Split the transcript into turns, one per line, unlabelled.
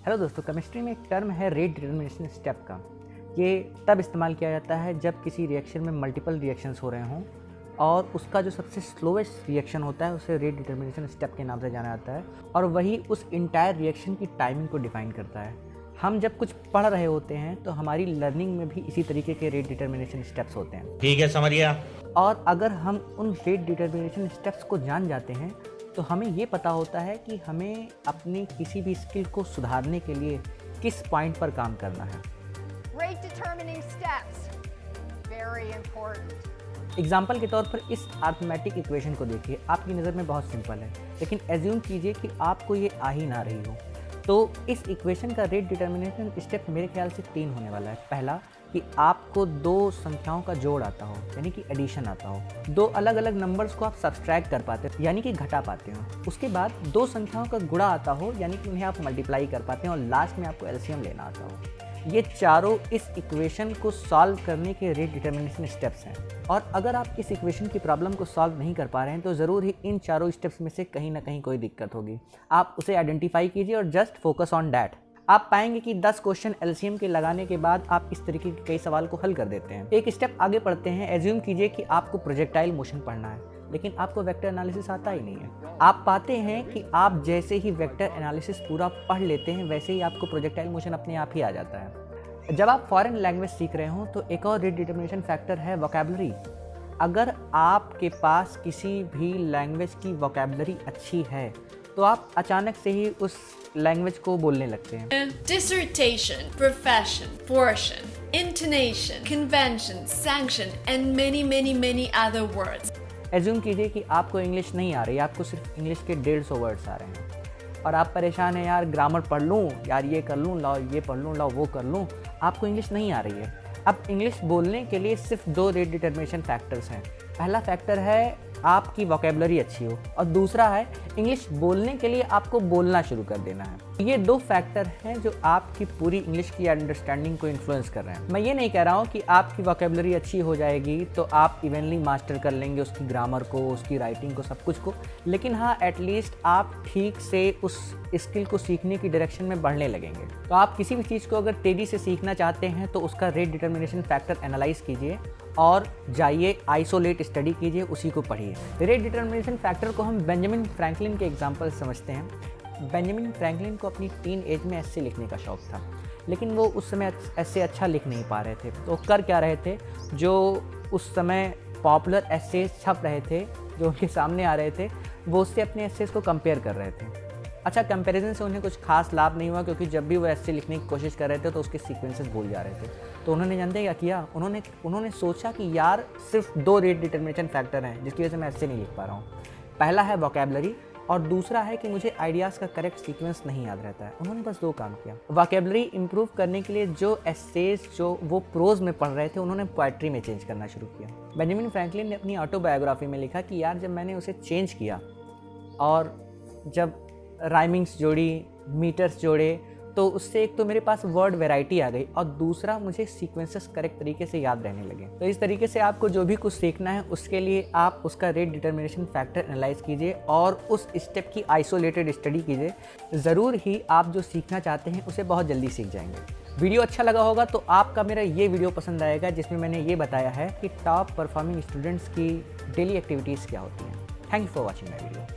Hello दोस्तों, chemistry में एक टर्म है रेट डिटर्मिनेशन स्टेप का। ये तब इस्तेमाल किया जाता है जब किसी रिएक्शन में मल्टीपल रिएक्शंस हो रहे हों और उसका जो सबसे स्लोएस्ट रिएक्शन होता है उसे रेट डिटर्मिनेशन स्टेप के नाम से जाना जाता है और वही उस इंटायर रिएक्शन की टाइमिंग को डिफाइन करता है। हम जब कुछ पढ़ रहे होते हैं तो हमारी लर्निंग में भी इसी तरीके के रेट डिटर्मिनेशन स्टेप्स होते हैं।
ठीक है, समझ गया।
और अगर हम उन रेट डिटर्मिनेशन स्टेप्स को जान जाते हैं तो हमें ये पता होता है कि हमें अपनी किसी भी स्किल को सुधारने के लिए किस पॉइंट पर काम करना है।
Rate determining steps, very important.
Example के तौर पर इस अर्थमेटिक इक्वेशन को देखिए। आपकी नज़र में बहुत सिंपल है, लेकिन एज्यूम कीजिए कि आपको ये आ ही ना रही हो। तो इस इक्वेशन का रेट डिटर्मिनेशन स्टेप मेरे ख्याल से 3 होने वाला है। पहला कि आपको 2 संख्याओं का जोड़ आता हो, यानी कि एडिशन आता हो। 2 अलग अलग नंबर्स को आप सब्सट्रैक्ट कर पाते हो, यानी कि घटा पाते हो। उसके बाद 2 संख्याओं का गुणा आता हो, यानी कि उन्हें आप मल्टीप्लाई कर पाते हैं और लास्ट में आपको एलसीएम लेना आता हो। ये चारों इस इक्वेशन को सॉल्व करने के रेट डिटर्मिनेशन स्टेप्स हैं। और अगर आप इस इक्वेशन की प्रॉब्लम को सॉल्व नहीं कर पा रहे हैं तो ज़रूर ही इन चारों स्टेप्स में से कहीं ना कहीं कोई दिक्कत होगी। आप उसे आइडेंटिफाई कीजिए और जस्ट फोकस ऑन दैट। आप पाएंगे कि 10 क्वेश्चन एलसीएम के लगाने के बाद आप इस तरीके के कई सवाल को हल कर देते हैं। एक स्टेप आगे पढ़ते हैं। एज्यूम कीजिए कि आपको प्रोजेक्टाइल मोशन पढ़ना है, लेकिन आपको वेक्टर एनालिसिस आता ही नहीं है। आप पाते हैं कि आप जैसे ही वेक्टर एनालिसिस पूरा पढ़ लेते हैं वैसे ही आपको प्रोजेक्टाइल मोशन अपने आप ही आ जाता है। जब आप फॉरेन लैंग्वेज सीख रहे हो तो एक और रेट डिटर्मिनेशन फैक्टर है वोकैबुलरी। अगर आपके पास किसी भी लैंग्वेज की वोकैबुलरी अच्छी है तो आप अचानक से ही उस लैंग्वेज को बोलने लगते हैं।
Dissertation, profession, portion, intonation, convention, sanction, and many other words.
Assume कीजिए कि आपको इंग्लिश नहीं आ रही, आपको सिर्फ इंग्लिश के 150 वर्ड्स आ रहे हैं और आप परेशान हैं, यार ग्रामर पढ़ लूँ, यार ये कर लूँ, लाओ ये पढ़ लूँ, लाओ वो कर लूँ। आपको इंग्लिश नहीं आ रही है। अब इंग्लिश बोलने के लिए सिर्फ 2 रेट डिटर्मिनेशन फैक्टर्स हैं। पहला फैक्टर है आपकी वोकैबुलरी अच्छी हो और दूसरा है इंग्लिश बोलने के लिए आपको बोलना शुरू कर देना है। ये 2 फैक्टर हैं जो आपकी पूरी इंग्लिश की अंडरस्टैंडिंग को इन्फ्लुएंस कर रहे हैं। मैं ये नहीं कह रहा हूँ कि आपकी वोकैबुलरी अच्छी हो जाएगी तो आप इवनली मास्टर कर लेंगे उसकी ग्रामर को, उसकी राइटिंग को, सब कुछ को, लेकिन हाँ एटलीस्ट आप ठीक से उस स्किल को सीखने की डायरेक्शन में बढ़ने लगेंगे। तो आप किसी भी चीज़ को अगर तेज़ी से सीखना चाहते हैं तो उसका रेट डिटर्मिनेशन फैक्टर एनालाइज कीजिए और जाइए आइसोलेट स्टडी कीजिए, उसी को पढ़िए। रेट डिटर्मिनेशन फैक्टर को हम बेंजामिन फ्रैंकलिन के एग्जांपल समझते हैं। बेंजामिन फ्रैंकलिन को अपनी टीन एज में एस्से लिखने का शौक था, लेकिन वो उस समय एस्से अच्छा लिख नहीं पा रहे थे। तो कर क्या रहे थे, जो उस समय पॉपुलर एस्से छप रहे थे, जो उनके सामने आ रहे थे, वो उससे अपने एस्सेस को कंपेयर कर रहे थे। अच्छा, कंपैरिजन से उन्हें कुछ खास लाभ नहीं हुआ, क्योंकि जब भी वो एस्से लिखने की कोशिश कर रहे थे तो उसके सीक्वेंसेस भूल जा रहे थे। तो उन्होंने जानते क्या किया, उन्होंने सोचा कि यार सिर्फ 2 रेट डिटर्मिनेशन फैक्टर हैं जिसकी वजह से मैं एस्से नहीं लिख पा रहा हूँ। पहला है वोकैबुलरी और दूसरा है कि मुझे आइडियाज़ का करेक्ट सीक्वेंस नहीं याद रहता है। उन्होंने बस 2 काम किया। वोकैबुलरी इंप्रूव करने के लिए जो एस्सेज जो वो प्रोज में पढ़ रहे थे उन्होंने पोएट्री में चेंज करना शुरू किया। बेंजामिन फ्रैंकलिन ने अपनी ऑटोबायोग्राफी में लिखा कि यार जब मैंने उसे चेंज किया और जब राइमिंग्स जोड़ी, मीटर्स जोड़े, तो उससे एक तो मेरे पास वर्ड वैरायटी आ गई और दूसरा मुझे सीक्वेंसेस करेक्ट तरीके से याद रहने लगे। तो इस तरीके से आपको जो भी कुछ सीखना है उसके लिए आप उसका रेट डिटर्मिनेशन फैक्टर एनालाइज कीजिए और उस स्टेप की आइसोलेटेड स्टडी कीजिए। ज़रूर ही आप जो सीखना चाहते हैं उसे बहुत जल्दी सीख जाएंगे। वीडियो अच्छा लगा होगा तो आपका मेरा ये वीडियो पसंद आएगा जिसमें मैंने ये बताया है कि टॉप परफॉर्मिंग स्टूडेंट्स की डेली एक्टिविटीज़ क्या होती हैं। Thank you for watching my video.